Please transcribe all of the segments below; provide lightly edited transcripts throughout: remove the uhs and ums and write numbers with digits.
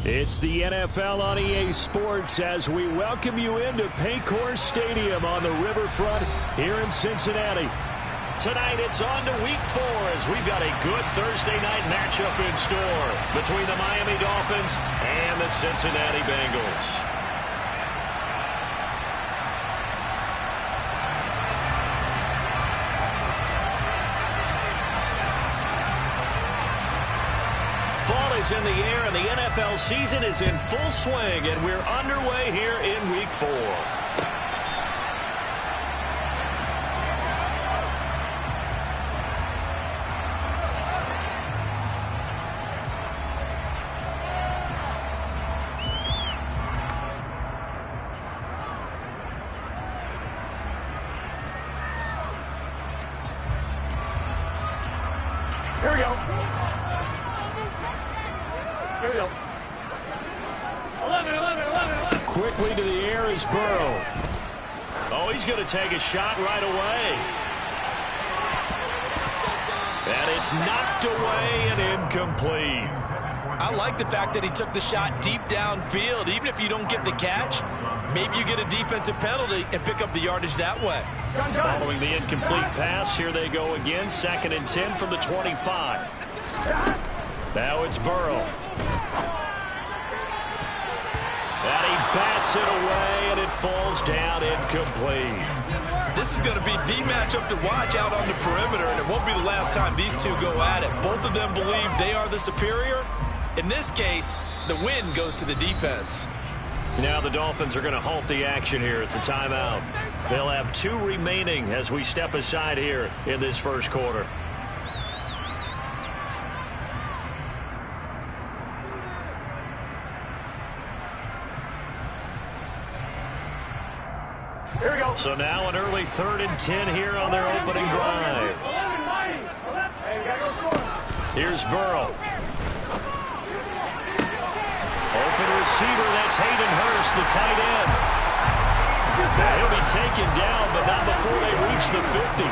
It's the NFL on EA Sports as we welcome you into Paycor Stadium on the riverfront here in Cincinnati. Tonight it's on to Week 4 as we've got a good Thursday night matchup in store between the Miami Dolphins and the Cincinnati Bengals. Fall is in the air and the NFL season is in full swing, and we're underway here in Week 4. Here we go. Here we go. 11. Quickly to the air is Burrow. Oh, he's going to take a shot right away. And it's knocked away and incomplete. I like the fact that he took the shot deep downfield. Even if you don't get the catch, maybe you get a defensive penalty and pick up the yardage that way. Following the incomplete pass, here they go again. 2nd and 10 from the 25. Now it's Burrow. And he bats it away, and it falls down incomplete. This is going to be the matchup to watch out on the perimeter, and it won't be the last time these two go at it. Both of them believe they are the superior. In this case, the win goes to the defense. Now the Dolphins are going to halt the action here. It's a timeout. They'll have 2 remaining as we step aside here in this first quarter. Here we go. So now an early 3rd and 10 here on their opening drive. Here's Burrow. Open receiver, that's Hayden Hurst, the tight end. He'll be taken down, but not before they reach the 50.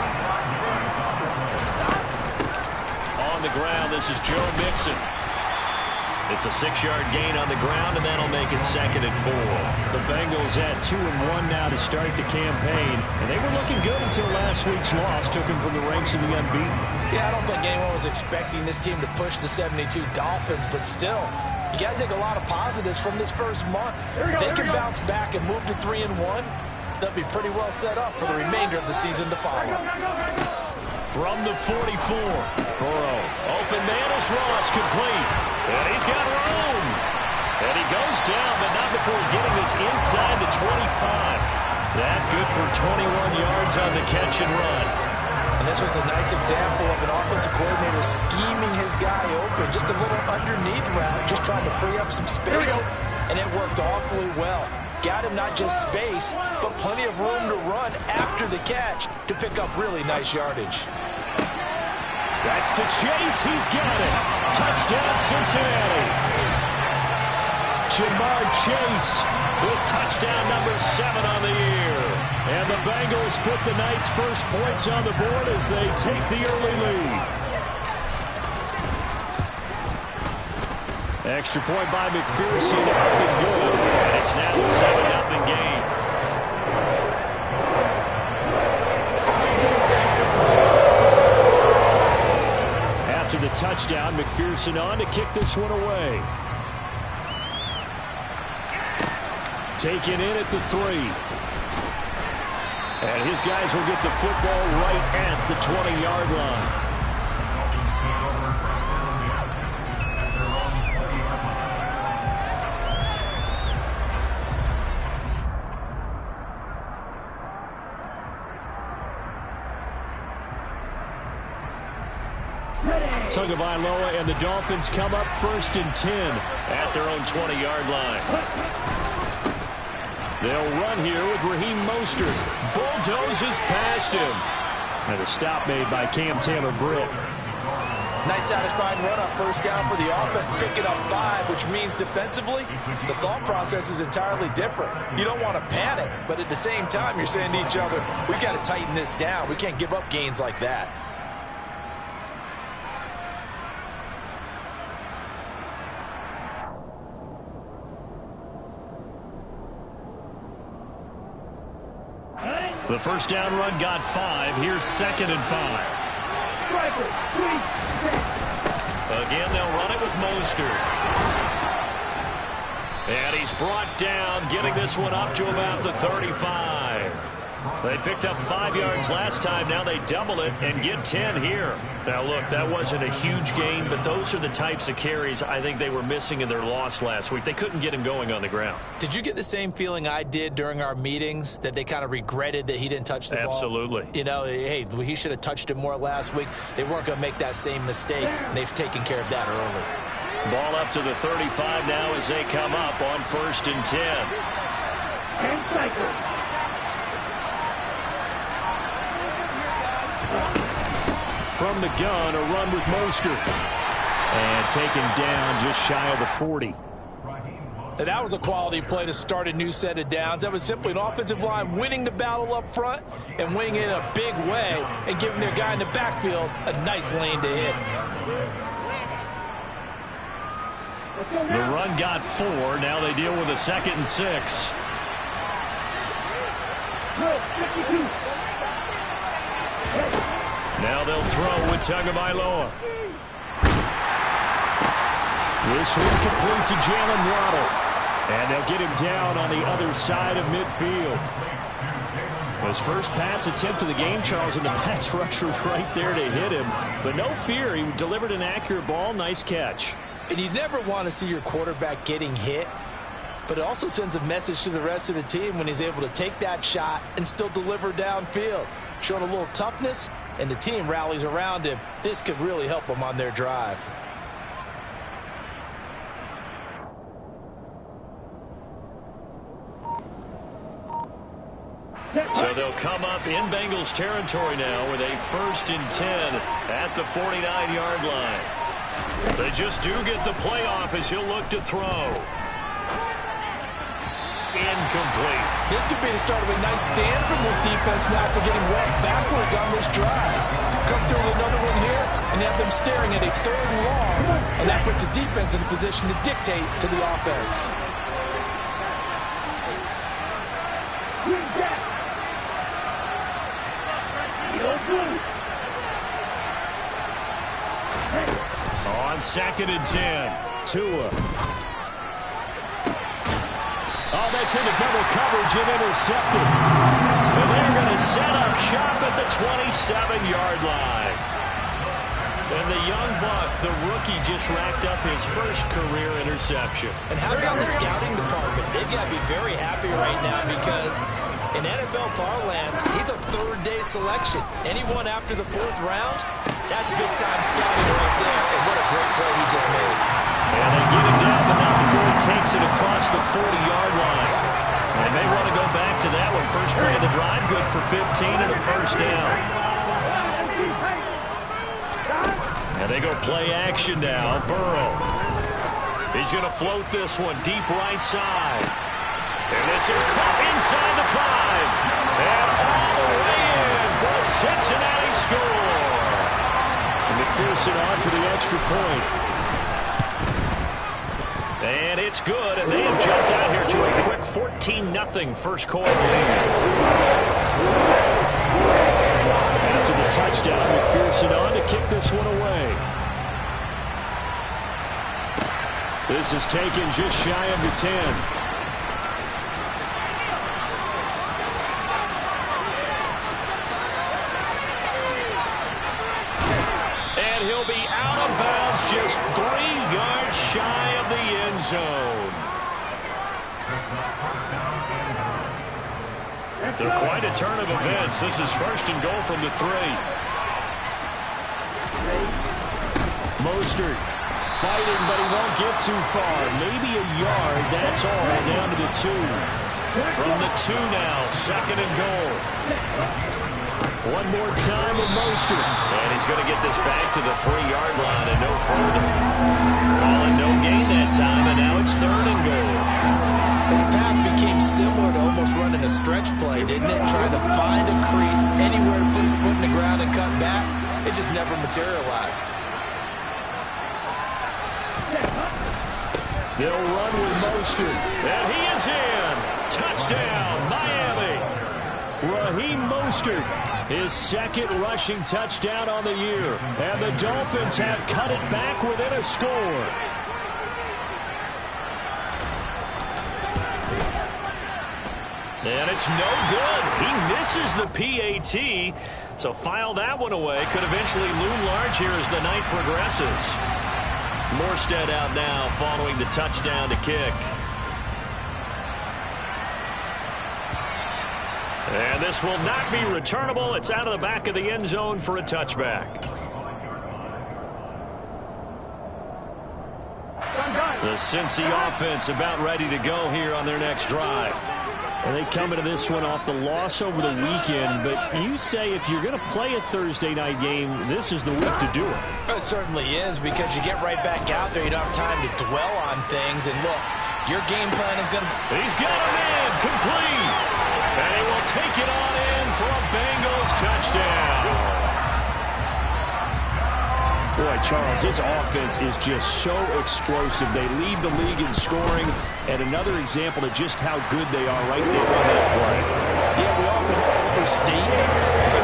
On the ground, this is Joe Mixon. It's a 6-yard gain on the ground, and that'll make it 2nd and 4. The Bengals at 2-1 now to start the campaign, and they were looking good until last week's loss took them from the ranks of the unbeaten. Yeah, I don't think anyone was expecting this team to push the 72 Dolphins, but still, you got to take a lot of positives from this first month. If they can bounce back and move to 3-1, they'll be pretty well set up for the remainder of the season to follow. From the 44, Burrow. Open man is Ross, complete. And he's got room. And he goes down, but not before getting this inside the 25. That good for 21 yards on the catch and run. And this was a nice example of an offensive coordinator scheming his guy open. Just a little underneath route, just trying to free up some space. And it worked awfully well. Got him not just space, but plenty of room to run after the catch to pick up really nice yardage. That's to Chase. He's got it. Touchdown, Cincinnati. Jamar Chase with touchdown number 7 on the year. And the Bengals put the night's first points on the board as they take the early lead. Extra point by McPherson up and good. And it's now a 7-0 game. After the touchdown, McPherson on to kick this one away. Taken in at the 3. And his guys will get the football right at the 20-yard line. Tagovailoa and the Dolphins come up 1st and 10 at their own 20-yard line. They'll run here with Raheem Mostert. Bulldozes past him. And a stop made by Cam Taylor-Britt. Nice satisfying run on first down for the offense, picking up 5, which means defensively, the thought process is entirely different. You don't want to panic, but at the same time, you're saying to each other, we got to tighten this down. We can't give up gains like that. The first down run got 5. Here's 2nd and 5. Again, they'll run it with Mostert. And he's brought down, getting this one up to about the 35. They picked up 5 yards last time. Now they double it and get 10 here. Now, look, that wasn't a huge gain, but those are the types of carries I think they were missing in their loss last week. They couldn't get him going on the ground. Did you get the same feeling I did during our meetings, that they kind of regretted that he didn't touch the ball? Absolutely. You know, hey, he should have touched it more last week. They weren't going to make that same mistake, and they've taken care of that early. Ball up to the 35 now as they come up on 1st and 10. And cycle. From the gun, a run with Mostert. And taken down just shy of the 40. And that was a quality play to start a new set of downs. That was simply an offensive line winning the battle up front and winning it in a big way and giving their guy in the backfield a nice lane to hit. The run got 4. Now they deal with a 2nd and 6. Now they'll throw with Tagovailoa. This one complete to Jalen Waddle. And they'll get him down on the other side of midfield. His first pass attempt of the game, Charles, and the pass rush was right there to hit him. But no fear, he delivered an accurate ball. Nice catch. And you never want to see your quarterback getting hit, but it also sends a message to the rest of the team when he's able to take that shot and still deliver downfield. Showing a little toughness, and the team rallies around him. This could really help them on their drive. So they'll come up in Bengals territory now with a 1st and 10 at the 49-yard line. They just do get the playoff as he'll look to throw. Incomplete. This could be the start of a nice stand from this defense now for getting wet backwards on this drive. Come through with another one here, and you have them staring at a 3rd and long, and that puts the defense in a position to dictate to the offense. On 2nd and 10. Tua. Oh, that's into double coverage and intercepted. And they're going to set up shop at the 27-yard line. And the young buck, the rookie, just racked up his first career interception. And how about the scouting department? They've got to be very happy right now because in NFL parlance, he's a 3rd-day selection. Anyone after the 4th round, that's big-time scouting right there. And what a great play he just made. And they get him down, but not before he takes it across the 40-yard line. And they want to go back to that one. First play of the drive, good for 15 and a 1st down. And they go play action now. Burrow. He's going to float this one deep right side. And this is caught inside the 5. And all the way in for a Cincinnati score. And McPherson on for the extra point. And it's good, and they have jumped out here to a quick 14-0 first quarter lead. After the touchdown, McPherson on to kick this one away. This is taken just shy of the 10. And he'll be out of bounds just 3 yards shy of the end zone. They're quite a turn of events. This is 1st and goal from the 3. Mostert fighting, but he won't get too far. Maybe a yard, that's all, down to the 2. From the 2 now, 2nd and goal. One more time with Mostert. And he's going to get this back to the 3-yard line and no further. Calling no gain that time, and now it's 3rd and goal. His path became similar to almost running a stretch play, didn't it? Trying to find a crease, anywhere to put his foot in the ground and cut back. It just never materialized. They'll run with Mostert. And he is in. Touchdown, Miami. Raheem Mostert, his second rushing touchdown on the year. And the Dolphins have cut it back within a score. And it's no good. He misses the PAT. So file that one away. Could eventually loom large here as the night progresses. Morstead out now following the touchdown to kick. And this will not be returnable. It's out of the back of the end zone for a touchback. The Cincy offense about ready to go here on their next drive. And they come into this one off the loss over the weekend, but you say if you're going to play a Thursday night game, this is the week to do it. It certainly is, because you get right back out there. You don't have time to dwell on things. And look, your game plan is going to... He's got a man complete. And he will take it on in for a Bengals touchdown. Boy, Charles, this offense is just so explosive. They lead the league in scoring, and another example of just how good they are right there on that play. Yeah, we often overstate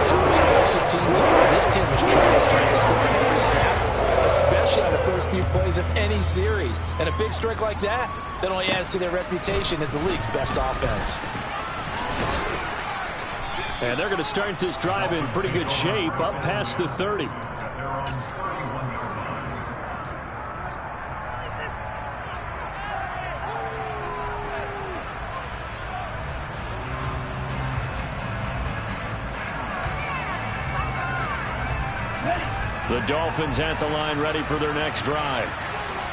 how explosive teams are. This team was trying to score on every snap, especially on the first few plays of any series. And a big strike like that only adds to their reputation as the league's best offense. And they're going to start this drive in pretty good shape, up past the 30. The Dolphins at the line, ready for their next drive.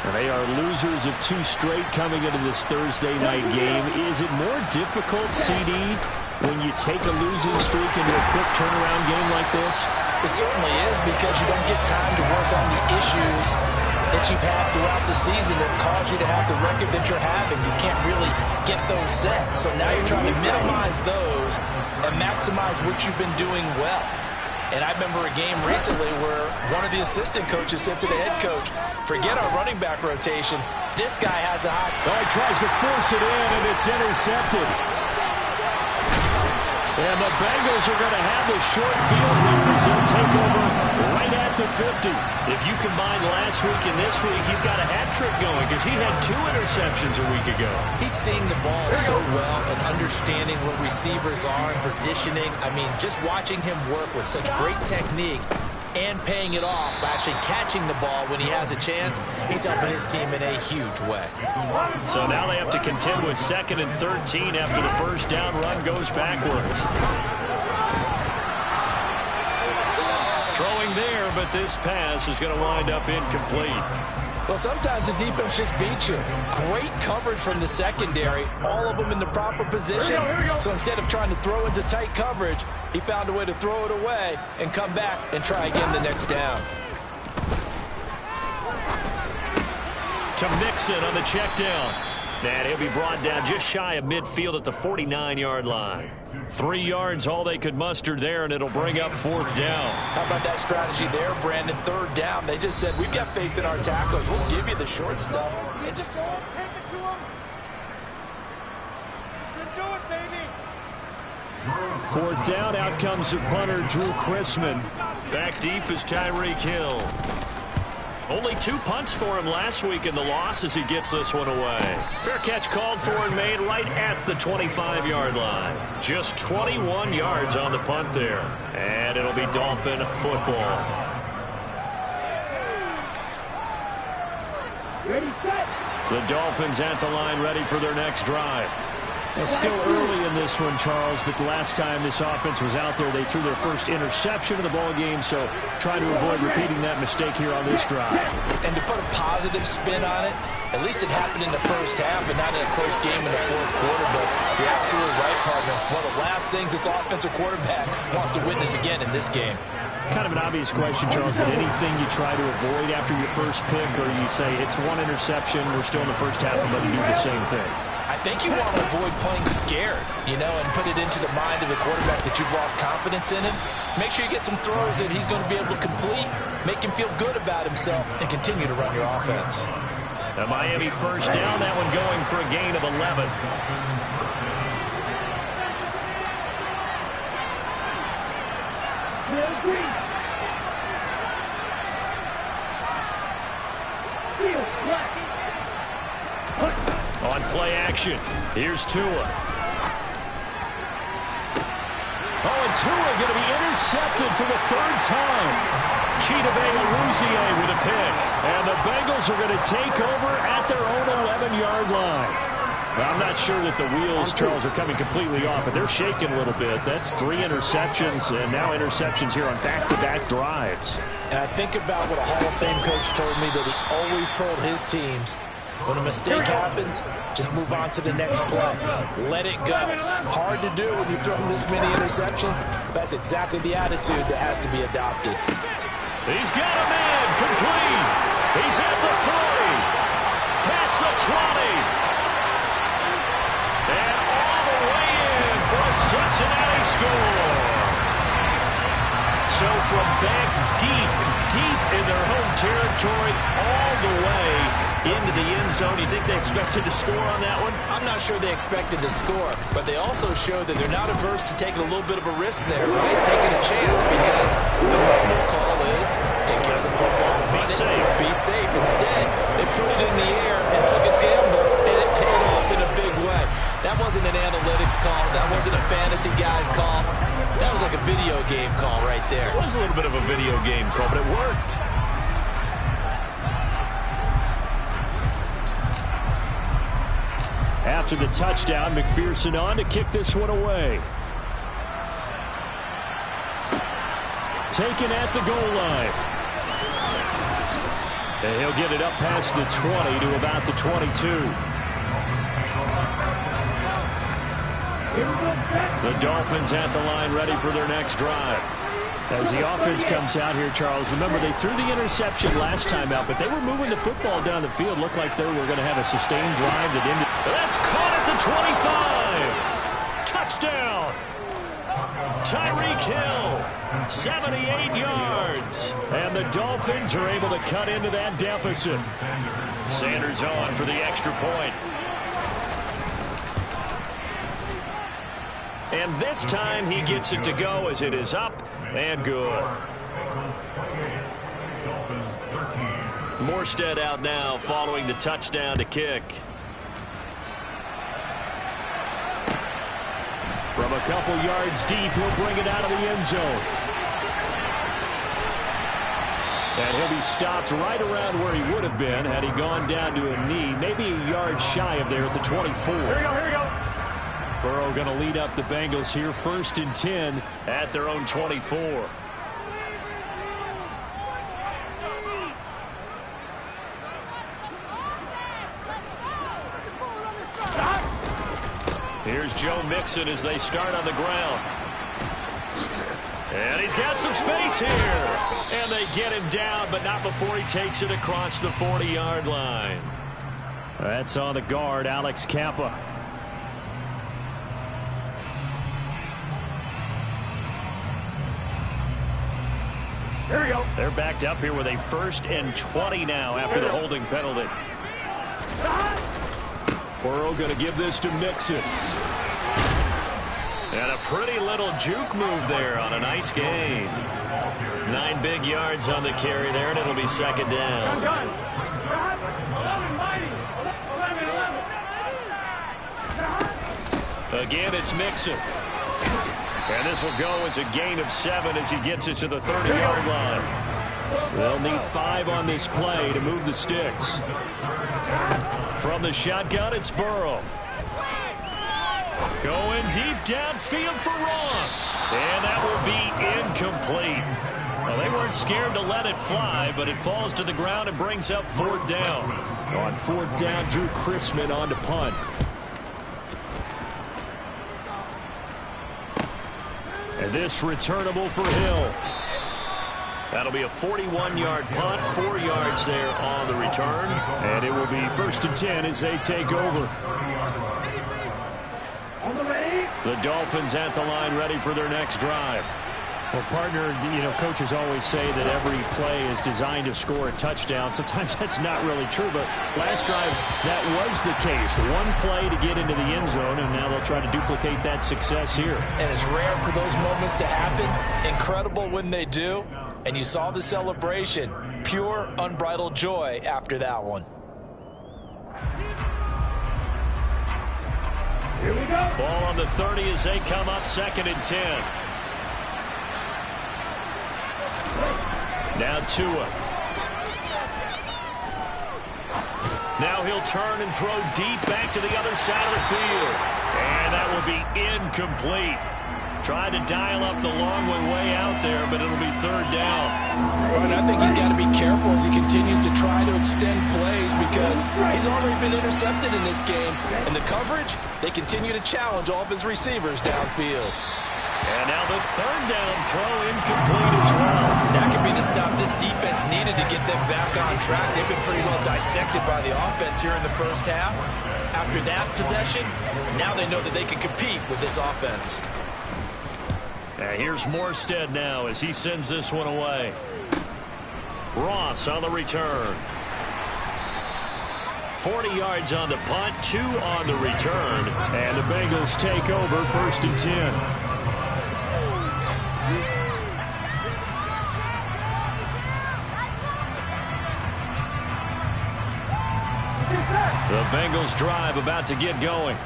And they are losers of 2 straight coming into this Thursday night game. Is it more difficult, CD, when you take a losing streak into a quick turnaround game like this? It certainly is, because you don't get time to work on the issues that you've had throughout the season that cause you to have the record that you're having. You can't really get those set. So now you're trying to minimize those and maximize what you've been doing well. And I remember a game recently where one of the assistant coaches said to the head coach, forget our running back rotation. This guy has a hot... Oh, he tries to force it in, and it's intercepted. And the Bengals are going to have the short field here as they'll take over right at the 50. If you combine last week and this week, he's got a hat trick going because he had 2 interceptions a week ago. He's seeing the ball so well and understanding where receivers are and positioning. I mean, just watching him work with such great technique and paying it off by actually catching the ball when he has a chance, he's helping his team in a huge way. So now they have to contend with 2nd and 13 after the first down run goes backwards. Throwing there, but this pass is going to wind up incomplete. Well, sometimes the defense just beats you. Great coverage from the secondary, all of them in the proper position. So instead of trying to throw into tight coverage, he found a way to throw it away and come back and try again the next down. To Mixon on the check down. And he'll be brought down just shy of midfield at the 49-yard line. 3 yards, all they could muster there, and it'll bring up 4th down. How about that strategy there, Brandon? 3rd down. They just said, we've got faith in our tacklers. We'll give you the short stuff. And just take it to them. You can do it, baby. 4th down, out comes the punter, Drew Chrisman. Back deep is Tyreek Hill. Only 2 punts for him last week in the loss as he gets this one away. Fair catch called for and made right at the 25-yard line. Just 21 yards on the punt there. And it'll be Dolphin football. Ready, set. The Dolphins at the line, ready for their next drive. It's still early in this one, Charles, but the last time this offense was out there, they threw their first interception of the ball game, so try to avoid repeating that mistake here on this drive. And to put a positive spin on it, at least it happened in the first half and not in a close game in the 4th quarter, but you're absolutely right, partner. One of the last things this offensive quarterback wants to witness again in this game. Kind of an obvious question, Charles, but anything you try to avoid after your first pick, or you say it's 1 interception, we're still in the first half, I'm going to do the same thing? I think you want to avoid playing scared, you know, and put it into the mind of the quarterback that you've lost confidence in him. Make sure you get some throws that he's going to be able to complete, make him feel good about himself, and continue to run your offense. A Miami first down, that one going for a gain of 11. Bill Green. Field left. On play action, here's Tua. Oh, and Tua going to be intercepted for the third time. Chidobe with a pick. And the Bengals are going to take over at their own 11-yard line. Well, I'm not sure that the wheels, Charles, are coming completely off, but they're shaking a little bit. That's 3 interceptions, and now interceptions here on back-to-back drives. And I think about what a Hall of Fame coach told me that he always told his teams, when a mistake happens, just move on to the next play. Let it go. Hard to do when you've thrown this many interceptions. That's exactly the attitude that has to be adopted. He's got a man complete. He's at the 40. Past the 20. And all the way in for a Cincinnati score. So from back deep in their home territory, all the way into the end zone. You think they expected to score on that one? I'm not sure they expected to score, but they also showed that they're not averse to taking a little bit of a risk there, right? Taking a chance, because the normal call is take care of the football, be safe. Instead, they put it in the air and took a gamble, and it paid off in a big way. That wasn't an analytics call. That wasn't a fantasy guy's call. That was like a video game call right there. It was a little bit of a video game call, but it worked. After the touchdown, McPherson on to kick this one away. Taken at the goal line. And he'll get it up past the 20 to about the 22. The Dolphins at the line ready for their next drive. As the offense comes out here, Charles, remember they threw the interception last time out, but they were moving the football down the field. Looked like they were going to have a sustained drive that ended. That's caught at the 25. Touchdown. Tyreek Hill, 78 yards. And the Dolphins are able to cut into that deficit. Sanders on for the extra point. And this time he gets it to go as it is up and good. Morstead out now following the touchdown to kick. From a couple yards deep, he'll bring it out of the end zone. And he'll be stopped right around where he would have been had he gone down to a knee, maybe a yard shy of there at the 24. Here we go. Burrow going to lead up the Bengals here, 1st and 10 at their own 24. Here's Joe Mixon as they start on the ground. And he's got some space here. And they get him down, but not before he takes it across the 40-yard line. That's on the guard, Alex Kappa. Here we go. They're backed up here with a 1st and 20 now after the holding penalty. Burrow going to give this to Mixon. And a pretty little juke move there on a nice gain. 9 big yards on the carry there, and it'll be 2nd down. Again, it's Mixon. And this will go as a gain of 7 as he gets it to the 30-yard line. They'll need 5 on this play to move the sticks. From the shotgun, it's Burrow. Going deep downfield for Ross. And that will be incomplete. Well, they weren't scared to let it fly, but it falls to the ground and brings up 4th down. On 4th down, Drew Chrisman on to punt. And this returnable for Hill. That'll be a 41-yard punt, 4 yards there on the return. And it will be 1st and 10 as they take over. On the ready. The Dolphins at the line ready for their next drive. Well, partner, coaches always say that every play is designed to score a touchdown. Sometimes that's not really true, but last drive, that was the case. One play to get into the end zone, and now they'll try to duplicate that success here. And it's rare for those moments to happen. Incredible when they do. And you saw the celebration. Pure, unbridled joy after that one. Here we go. Ball on the 30 as they come up 2nd and 10. Now Tua. Now he'll turn and throw deep back to the other side of the field. And that will be incomplete. Tried to dial up the long one way out there, but it'll be 3rd down. Well, and I think he's got to be careful as he continues to try to extend plays because he's already been intercepted in this game. And the coverage, they continue to challenge all of his receivers downfield. And now the 3rd down throw incomplete as well. That could be the stop this defense needed to get them back on track. They've been pretty well dissected by the offense here in the first half. After that possession, now they know that they can compete with this offense. Here's Morstead now as he sends this one away. Ross on the return. 40 yards on the punt, 2 on the return. And the Bengals take over 1st and 10. The Bengals drive about to get going.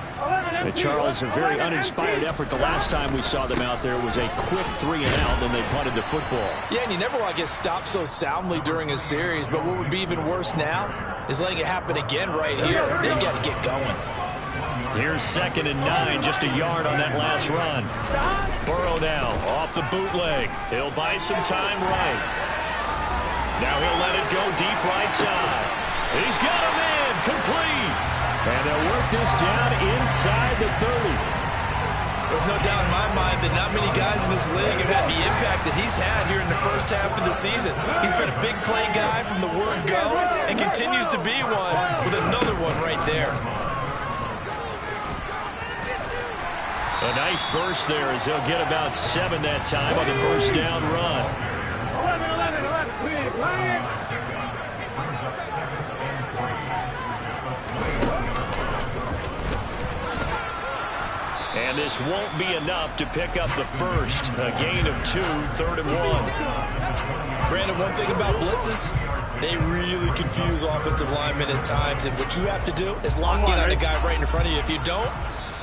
Charles, a very uninspired effort. The last time we saw them out there was a quick 3-and-out, and they punted the football. Yeah, and you never want to get stopped so soundly during a series, but what would be even worse now is letting it happen again right here. They got to get going. Here's 2nd and 9, just a yard on that last run. Burrow now off the bootleg. He'll buy some time right. Now he'll let it go deep right side. He's got him in, complete. And they'll work this down inside the 30. There's no doubt in my mind that not many guys in this league have had the impact that he's had here in the first half of the season. He's been a big play guy from the word go and continues to be one with another one right there. A nice burst there as he'll get about 7 that time on the 1st down run. 11. And this won't be enough to pick up the first. A gain of 2, 3rd and 1. Brandon, one thing about blitzes, they really confuse offensive linemen at times. And what you have to do is lock in on a guy right in front of you. If you don't,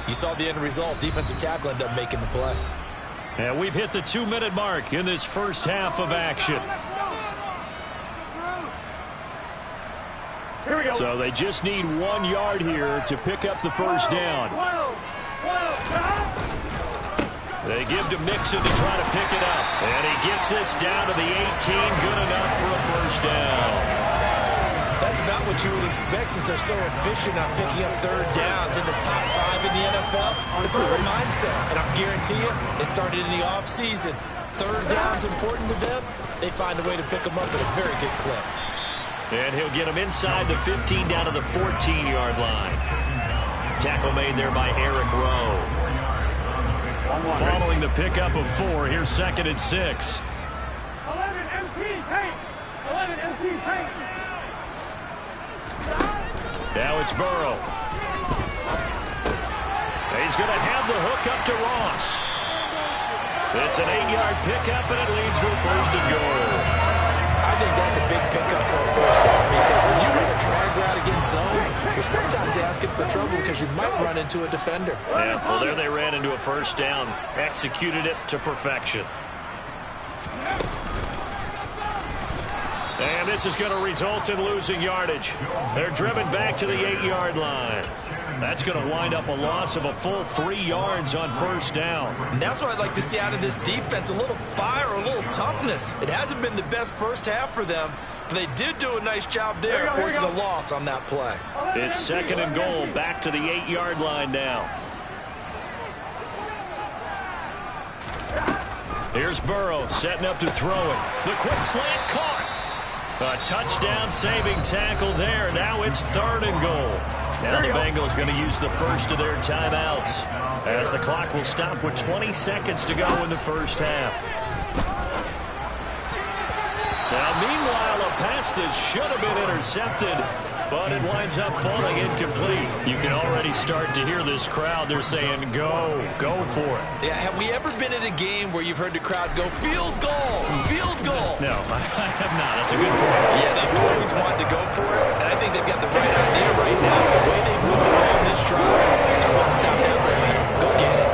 you saw the end result. Defensive tackle ended up making the play. And we've hit the 2-minute mark in this first half of action. Here we go. So they just need 1 yard here to pick up the first down. They give to Mixon to try to pick it up. And he gets this down to the 18. Good enough for a first down. That's about what you would expect since they're so efficient on picking up 3rd downs in the top 5 in the NFL. It's a real mindset. And I guarantee you, they started in the offseason. 3rd down's important to them. They find a way to pick them up at a very good clip. And he'll get him inside the 15 down to the 14-yard line. Tackle made there by Eric Rowe. Following the pickup of 4, here's 2nd and 6. 11 MT paint. 11 MT paint. Now it's Burrow. He's going to have the hook up to Ross. It's an 8-yard pickup, and it leads to a 1st and goal. I think that's a big pickup for a first down because when you run a drag route against zone, you're sometimes asking for trouble because you might run into a defender. Yeah, well, there they ran into a first down. Executed it to perfection. And this is going to result in losing yardage. They're driven back to the 8-yard line. That's going to wind up a loss of a full 3 yards on first down. And that's what I'd like to see out of this defense, a little fire, a little toughness. It hasn't been the best first half for them, but they did do a nice job there forcing a loss on that play. It's 2nd and goal, back to the 8-yard line now. Here's Burrow setting up to throw it. The quick slant caught. A touchdown-saving tackle there. Now it's 3rd and goal. Now the Bengals going to use the first of their timeouts as the clock will stop with 20 seconds to go in the first half. Now, meanwhile, a pass that should have been intercepted, but it winds up falling incomplete. You can already start to hear this crowd. They're saying, go for it. Yeah, have we ever been at a game where you've heard the crowd go, field goal, field goal? No, I have not. That's a good point. Yeah, they've always wanted to go for it, and I think they've got the right idea right now. The way they've moved the ball in this drive, I wouldn't stop that momentum. Go get it.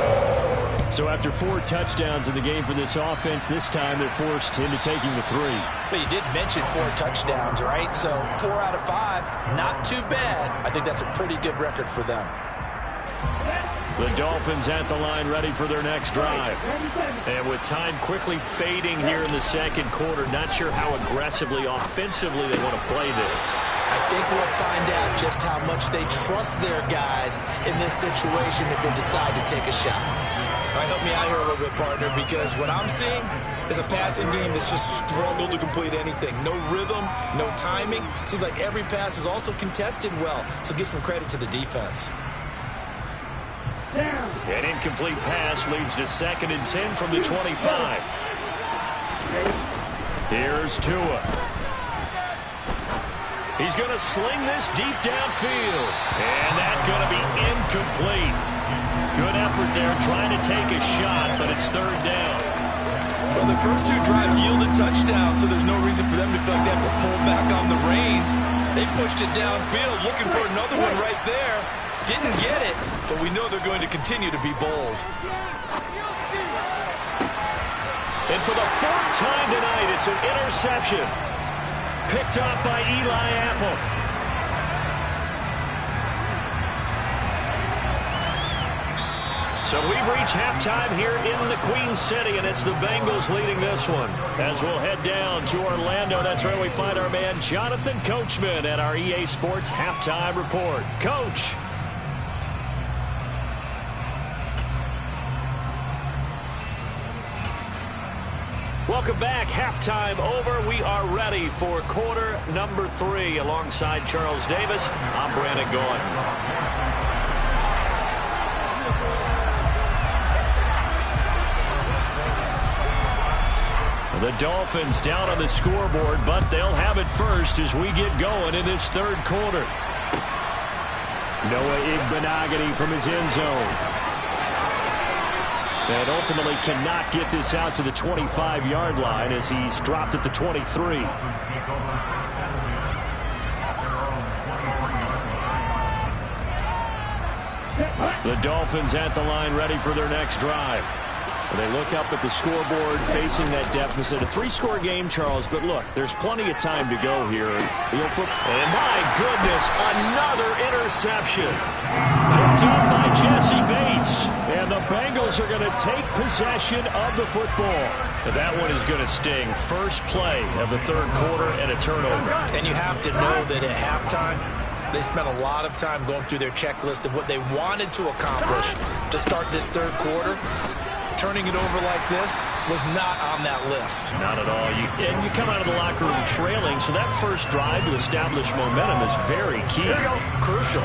So after 4 touchdowns in the game for this offense, this time they're forced into taking the 3. But you did mention 4 touchdowns, right? So 4 out of 5, not too bad. I think that's a pretty good record for them. The Dolphins at the line ready for their next drive. And with time quickly fading here in the second quarter, not sure how aggressively, offensively they want to play this. I think we'll find out just how much they trust their guys in this situation if they decide to take a shot. All right, help me out here a little bit, partner, because what I'm seeing is a passing game that's just struggled to complete anything. No rhythm, no timing. Seems like every pass is also contested well, so give some credit to the defense. An incomplete pass leads to 2nd and 10 from the 25. Here's Tua. He's going to sling this deep downfield. And that's going to be incomplete. Good effort there trying to take a shot, but it's 3rd down. Well, the first 2 drives yielded touchdowns, so there's no reason for them to feel like they have to pull back on the reins. They pushed it downfield, looking for another one right there. Didn't get it, but we know they're going to continue to be bold. And for the 4th time tonight, it's an interception. Picked off by Eli Apple. So we've reached halftime here in the Queen City, and it's the Bengals leading this one. As we'll head down to Orlando, that's where we find our man Jonathan Coachman at our EA Sports Halftime Report. Coach. Welcome back. Halftime over. We are ready for quarter number 3. Alongside Charles Davis, I'm Brandon Gaughan. The Dolphins down on the scoreboard, but they'll have it first as we get going in this 3rd quarter. Noah Igbenogany from his end zone. And ultimately cannot get this out to the 25-yard line as he's dropped at the 23. The Dolphins at the line ready for their next drive. They look up at the scoreboard facing that deficit. A 3-score game, Charles, but look, there's plenty of time to go here. And my goodness, another interception. Picked up by Jesse Bates. And the Bengals are going to take possession of the football. That one is going to sting. First play of the 3rd quarter and a turnover. And you have to know that at halftime, they spent a lot of time going through their checklist of what they wanted to accomplish to start this 3rd quarter. Turning it over like this was not on that list. Not at all. And you come out of the locker room trailing, so that first drive to establish momentum is very key. Crucial.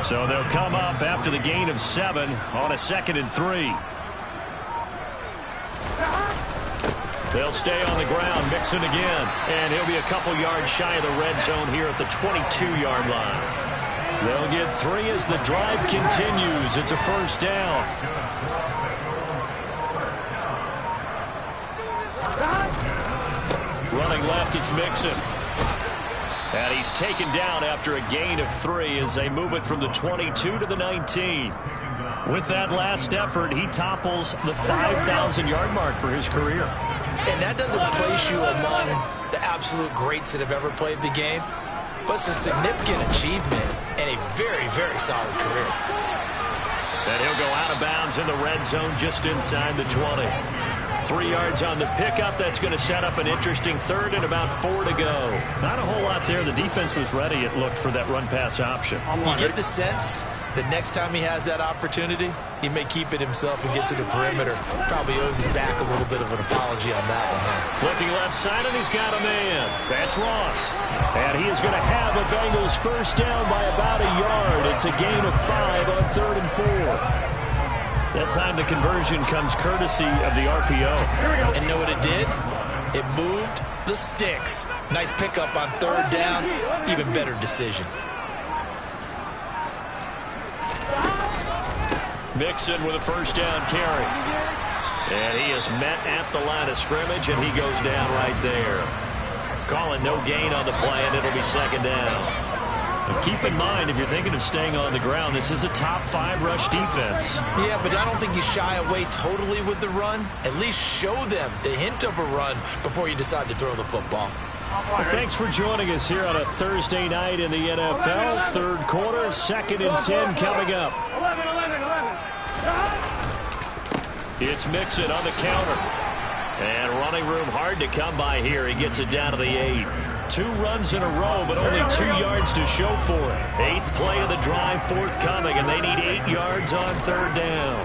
So they'll come up after the gain of 7 on a 2nd and 3. They'll stay on the ground, Mixon again. And he'll be a couple yards shy of the red zone here at the 22-yard line. They'll get 3 as the drive continues. It's a 1st down. Running left, it's Mixon. And he's taken down after a gain of 3 as they move it from the 22 to the 19. With that last effort, he topples the 5,000-yard mark for his career. And that doesn't place you among the absolute greats that have ever played the game, but it's a significant achievement and a very, very solid career. And he'll go out of bounds in the red zone just inside the 20. 3 yards on the pickup. That's going to set up an interesting 3rd and about 4 to go. Not a whole lot there. The defense was ready, it looked, for that run-pass option. You get the sense that next time he has that opportunity, he may keep it himself and get to the perimeter. Probably owes his back a little bit of an apology on that one, huh? Looking left side, and he's got a man. That's Ross. And he is going to have a Bengals 1st down by about a yard. It's a gain of 5 on 3rd and 4. That time the conversion comes courtesy of the RPO. And know what it did? It moved the sticks. Nice pickup on third down. Even better decision. Mixon with a first down carry. And he is met at the line of scrimmage, and he goes down right there. Calling no gain on the play, and it'll be second down. But keep in mind, if you're thinking of staying on the ground, this is a top 5 rush defense. Yeah, but I don't think you shy away totally with the run. At least show them the hint of a run before you decide to throw the football. Well, thanks for joining us here on a Thursday night in the NFL. Third quarter, 2nd and 10 coming up. 11. It's Mixon on the counter. And running room hard to come by here. He gets it down to the 8. 2 runs in a row, but only 2 yards to show for it. 8th play of the drive forthcoming, and they need 8 yards on third down.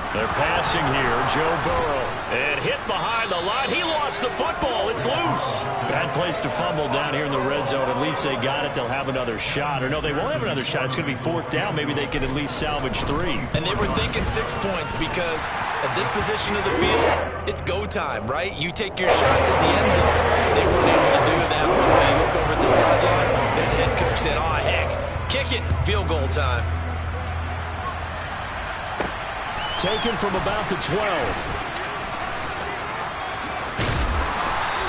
They're passing here, Joe Burrow. And hit behind the line. He lost the football. It's loose. Bad place to fumble down here in the red zone. At least they got it. They'll have another shot. Or no, they won't have another shot. It's going to be 4th down. Maybe they can at least salvage 3. And they were thinking 6 points because at this position of the field, it's go time, right? You take your shots at the end zone. They weren't able to do that one. So you look over at the sideline, there's head coach saying, oh, heck, kick it, field goal time. Taken from about the 12.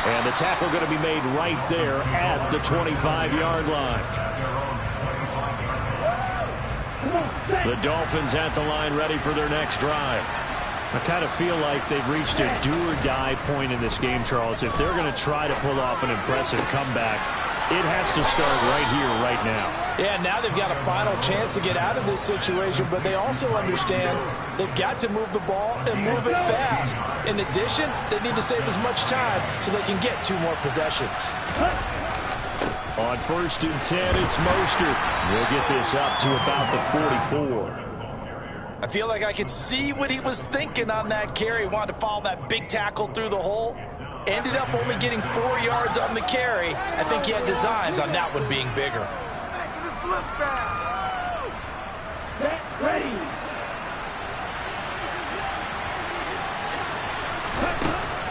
And the tackle going to be made right there at the 25-yard line. The Dolphins at the line ready for their next drive. I kind of feel like they've reached a do-or-die point in this game, Charles. If they're going to try to pull off an impressive comeback, it has to start right here, right now. Yeah, now they've got a final chance to get out of this situation, but they also understand they've got to move the ball and move it fast. In addition, they need to save as much time so they can get 2 more possessions. On 1st and 10, it's Mostert. We'll get this up to about the 44. I feel like I could see what he was thinking on that carry. Wanted to follow that big tackle through the hole. Ended up only getting 4 yards on the carry. I think he had designs on that one being bigger. Get ready.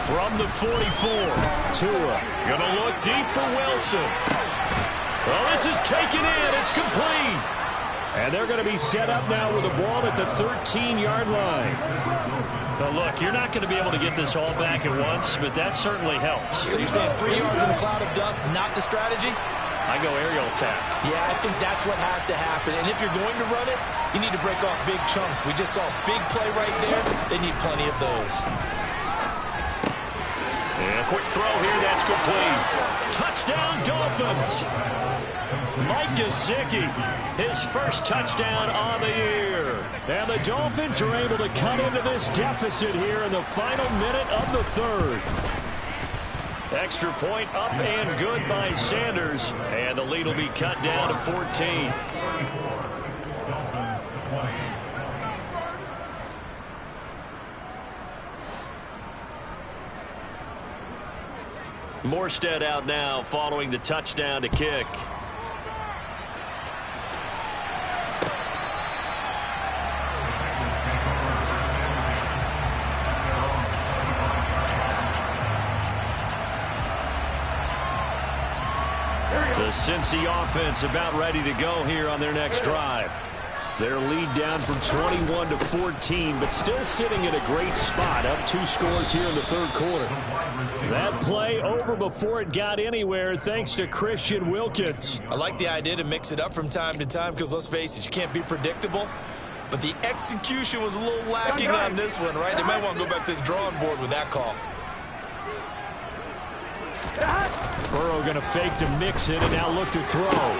From the 44, Tua gonna look deep for Wilson. Well, this is taken in. It's complete. And they're going to be set up now with the ball at the 13-yard line. Well, look, you're not going to be able to get this all back at once, but that certainly helps. So you're saying 3 yards in a cloud of dust, not the strategy? I go aerial attack. Yeah, I think that's what has to happen. And if you're going to run it, you need to break off big chunks. We just saw a big play right there. They need plenty of those. And a quick throw here. That's complete. Touchdown, Dolphins. Mike Gesicki, his first touchdown on the year. And the Dolphins are able to cut into this deficit here in the final minute of the 3rd. Extra point up and good by Sanders. And the lead will be cut down to 14. Morstead out now following the touchdown to kick. The Cincy offense about ready to go here on their next drive. Their lead down from 21 to 14, but still sitting in a great spot. Up 2 scores here in the 3rd quarter. That play over before it got anywhere thanks to Christian Wilkins. I like the idea to mix it up from time to time because, let's face it, you can't be predictable. But the execution was a little lacking on this one, right? They might want to go back to the drawing board with that call. Burrow going to fake to Mixon and now look to throw.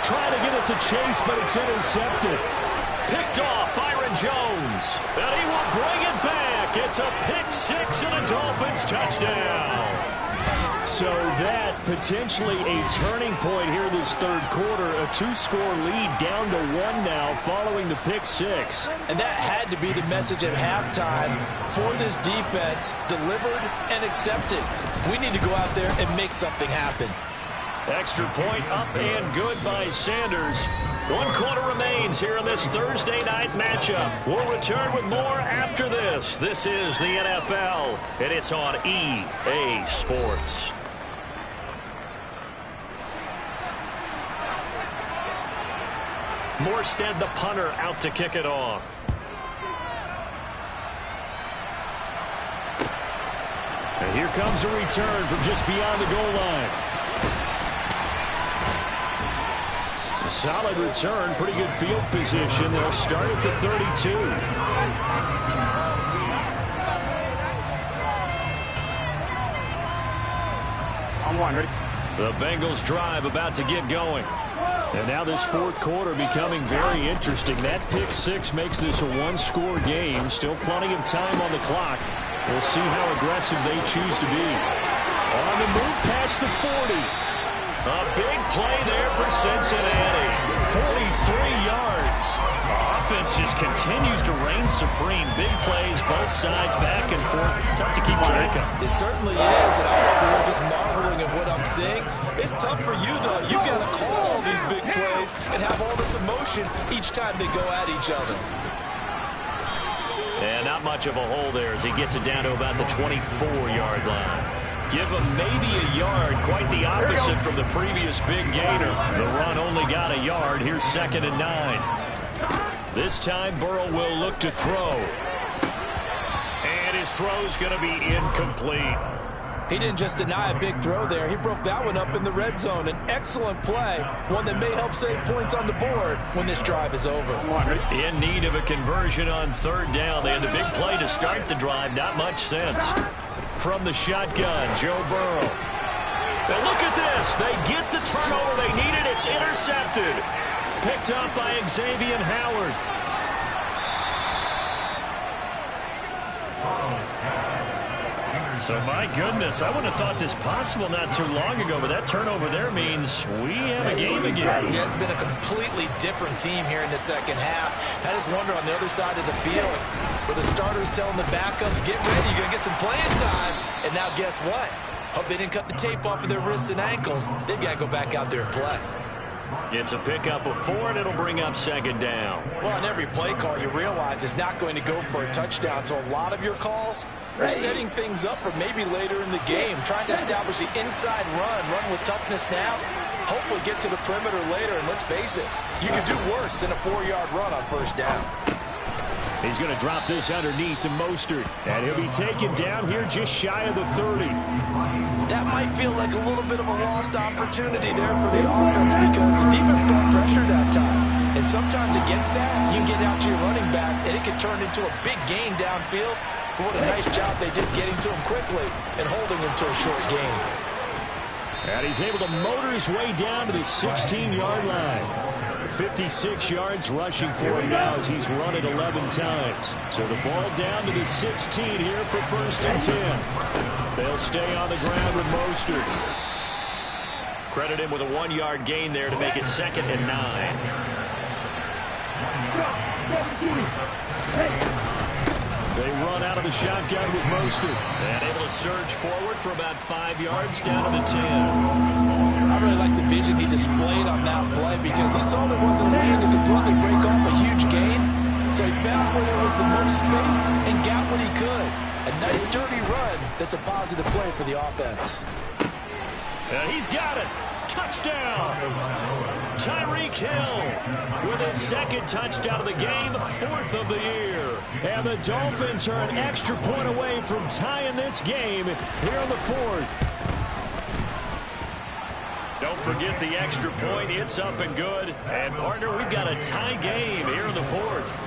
Trying to get it to Chase, but it's intercepted. Picked off Byron Jones. And he will bring it back. It's a pick 6 and a Dolphins touchdown. So that potentially a turning point here this 3rd quarter. A 2-score lead down to 1 now following the pick 6. And that had to be the message at halftime for this defense. Delivered and accepted. We need to go out there and make something happen. Extra point up and good by Sanders. One quarter remains here in this Thursday night matchup. We'll return with more after this. This is the NFL, and it's on EA Sports. Morstead, the punter, out to kick it off. And here comes a return from just beyond the goal line. A solid return, pretty good field position. They'll start at the 32. I'm one, ready? The Bengals drive about to get going. And now this fourth quarter becoming very interesting. That pick six makes this a one-score game. Still plenty of time on the clock. We'll see how aggressive they choose to be. On the move past the 40. A big play there for Cincinnati. 43 yards. Offense just continues to reign supreme. Big plays, both sides, back and forth. Tough to keep track of. It certainly is, and I'm over here just marveling at what I'm seeing. It's tough for you, though. You got to call all these big plays and have all this emotion each time they go at each other. And not much of a hole there as he gets it down to about the 24-yard line. Give him maybe a yard, quite the opposite from the previous big gainer. The run only got a yard. Here's 2nd and 9. This time Burrow will look to throw. And his throw's going to be incomplete. He didn't just deny a big throw there. He broke that one up in the red zone. An excellent play, one that may help save points on the board when this drive is over. In need of a conversion on 3rd down. They had the big play to start the drive. Not much sense. From the shotgun, Joe Burrow. And look at this. They get the turnover they needed. It's intercepted. Picked up by Xavier Howard. So, my goodness, I wouldn't have thought this possible not too long ago, but that turnover there means we have a game again. Yeah, it's been a completely different team here in the second half. I just wonder on the other side of the field, where the starters telling the backups, get ready, you're going to get some playing time. And now guess what? Hope they didn't cut the tape off of their wrists and ankles. They've got to go back out there and play. It's a pickup of 4, and it'll bring up 2nd down. Well, on every play call, you realize it's not going to go for a touchdown. So a lot of your calls are setting things up for maybe later in the game, trying to establish the inside run with toughness now. Hopefully get to the perimeter later, and let's face it, you could do worse than a 4-yard run on 1st down. He's going to drop this underneath to Mostert. And he'll be taken down here just shy of the 30. That might feel like a little bit of a lost opportunity there for the offense because the defense brought pressure that time. And sometimes against that, you can get out to your running back, and it can turn into a big gain downfield. But what a nice job they did getting to him quickly and holding him to a short gain. And he's able to motor his way down to the 16-yard line. 56 yards rushing for him now as he's run it 11 times. So the ball down to the 16 here for 1st and 10. They'll stay on the ground with Mostert. Credit him with a 1-yard gain there to make it 2nd and 9. They run out of the shotgun with Mostert. And able to surge forward for about 5 yards down to the 10. I really like the vision he displayed on that play because he saw there wasn't a way to completely break off a huge gain. So he found where there was the most space and got what he could. A nice dirty run that's a positive play for the offense. And he's got it. Touchdown. Tyreek Hill with his 2nd touchdown of the game, 4th of the year. And the Dolphins are an extra point away from tying this game here on the 4th. Don't forget the extra point. It's up and good. And, partner, we've got a tie game here in the 4th.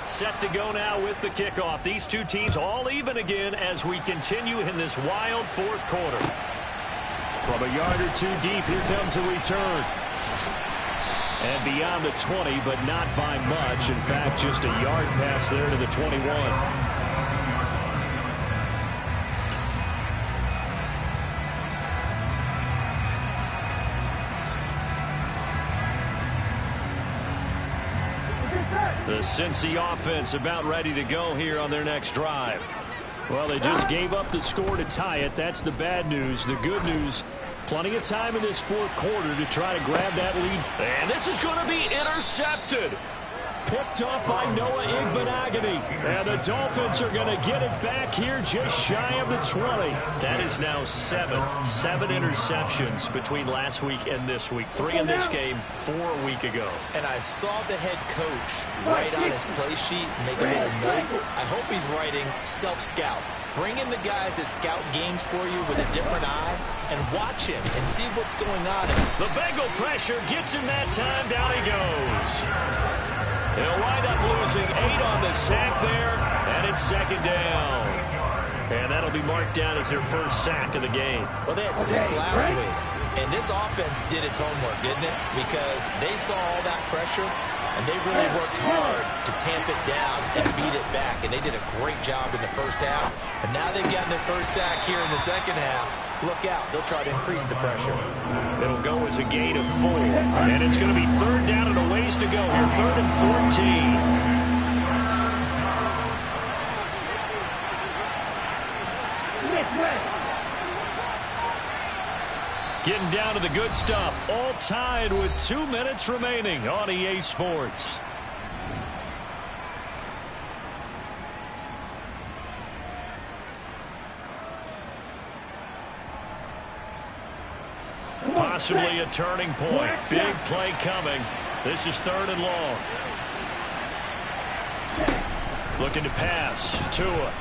Set to go now with the kickoff. These two teams all even again as we continue in this wild 4th quarter. From a yard or 2 deep, here comes a return. And beyond the 20, but not by much. In fact, just a yard pass there to the 21. The Cincy offense about ready to go here on their next drive. Well, they just gave up the score to tie it. That's the bad news. The good news, Plenty of time in this fourth quarter to try to grab that lead. And this is going to be intercepted. Picked off by Noah Igbenogany. And the Dolphins are going to get it back here just shy of the 20. That is now seven interceptions between last week and this week. 3 in this game, 4 a week ago. And I saw the head coach write on his play sheet, make a little note. I hope he's writing self-scout. Bring in the guys that scout games for you with a different eye and watch him and see what's going on. The Bengal pressure gets him that time. Down he goes. They'll wind up losing 8 on the sack there, and it's second down. And that'll be marked down as their first sack of the game. Well, they had 6 last week, and this offense did its homework, didn't it? Because they saw all that pressure, and they really worked hard to tamp it down and beat it back, and they did a great job in the first half. But now they've gotten their first sack here in the second half. Look out. They'll try to increase the pressure. It'll go as a gain of 4. And it's going to be third down and a ways to go here. 3rd and 14. Getting down to the good stuff. All tied with 2 minutes remaining on EA Sports. Possibly a turning point. Big play coming. This is 3rd and long. Looking to pass. Tua.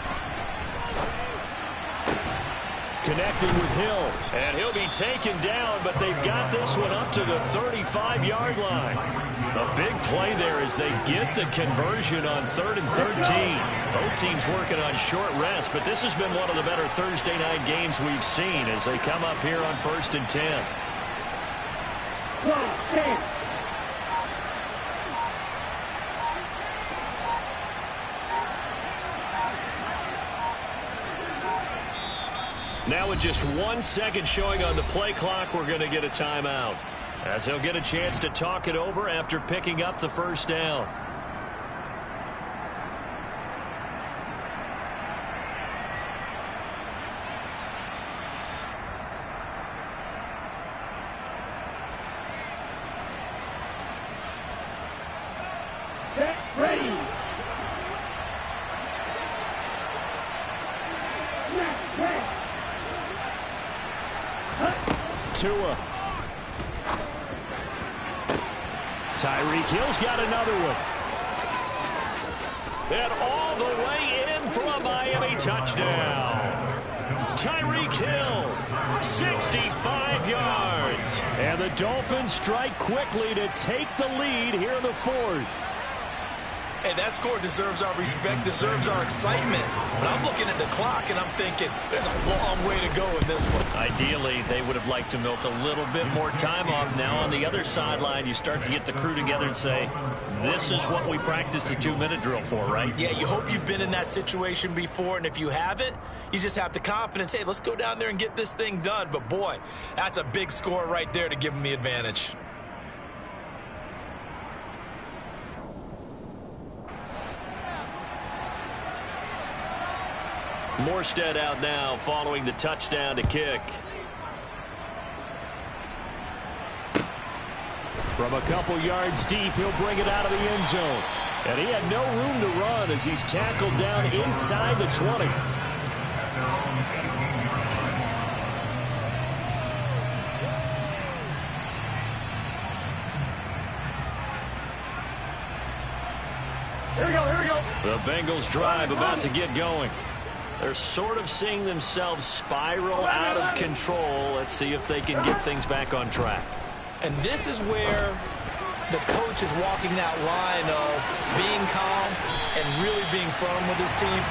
Connecting with Hill. And he'll be taken down, but they've got this one up to the 35-yard line. A big play there as they get the conversion on 3rd and 13. Both teams working on short rest, but this has been one of the better Thursday night games we've seen as they come up here on 1st and 10. Now with just 1 second showing on the play clock, we're going to get a timeout, as he'll get a chance to talk it over after picking up the first down. Get ready. Tua. Tyreek Hill's got another one. And all the way in for a Miami touchdown. Tyreek Hill, 65 yards. And the Dolphins strike quickly to take the lead here in the 4th. Hey, that score deserves our respect, deserves our excitement. But I'm looking at the clock, and I'm thinking, there's a long way to go in this one. Ideally, they would have liked to milk a little bit more time off. Now on the other sideline, you start to get the crew together and say, this is what we practiced the 2-minute drill for, right? Yeah, you hope you've been in that situation before, and if you haven't, you just have the confidence, hey, let's go down there and get this thing done. But, boy, that's a big score right there to give them the advantage. Morstead out now following the touchdown to kick. From a couple yards deep, he'll bring it out of the end zone. And he had no room to run as he's tackled down inside the 20. Here we go, here we go. The Bengals drive about to get going. They're sort of seeing themselves spiral out of control. Let's see if they can get things back on track. And this is where the coach is walking that line of being calm and really being firm with his team.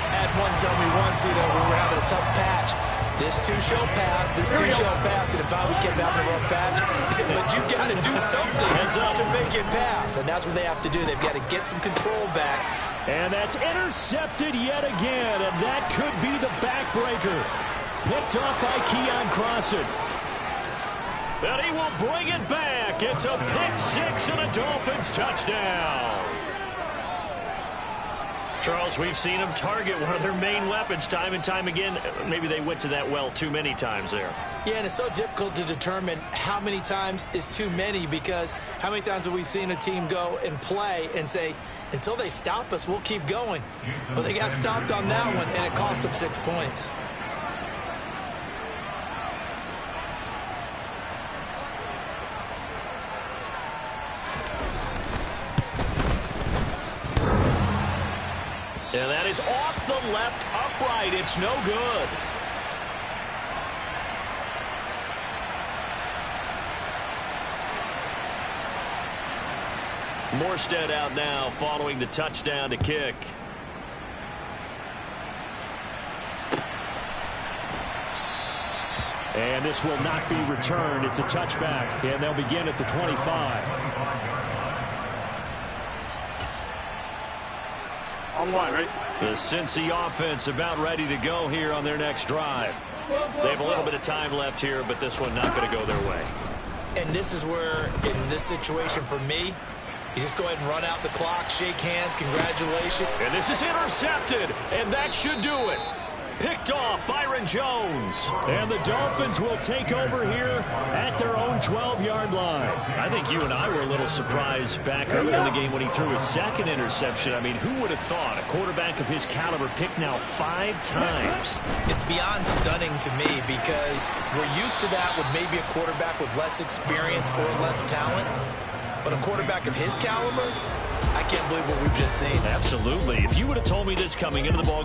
Had one tell me once, when we were having a tough patch, this too shall pass, this too shall pass. And if we kept having a rough patch, he said, but you've got to do something to make it pass. And that's what they have to do. They've got to get some control back. And that's intercepted yet again, and that could be the backbreaker. Picked off by Keon Crossan. And he will bring it back. It's a pick six and a Dolphins touchdown. Charles, we've seen them target one of their main weapons time and time again. Maybe they went to that well too many times there. Yeah, and it's so difficult to determine how many times is too many, because how many times have we seen a team go and play and say, until they stop us, we'll keep going. But they got stopped on that one, and it cost them 6 points. And that is off the left upright. It's no good. Morstead out now following the touchdown to kick. And this will not be returned. It's a touchback, and they'll begin at the 25. On one, right? The Cincy offense about ready to go here on their next drive. They have a little bit of time left here, but this one not going to go their way. And this is where, in this situation for me, you just go ahead and run out the clock, shake hands, congratulations. And this is intercepted, and that should do it. Picked off Byron Jones. And the Dolphins will take over here at their own 12-yard line. I think you and I were a little surprised back early in the game when he threw his second interception. I mean, who would have thought a quarterback of his caliber picked now 5 times? It's beyond stunning to me, because we're used to that with maybe a quarterback with less experience or less talent. But a quarterback of his caliber, I can't believe what we've just seen. Absolutely. If you would have told me this coming into the ball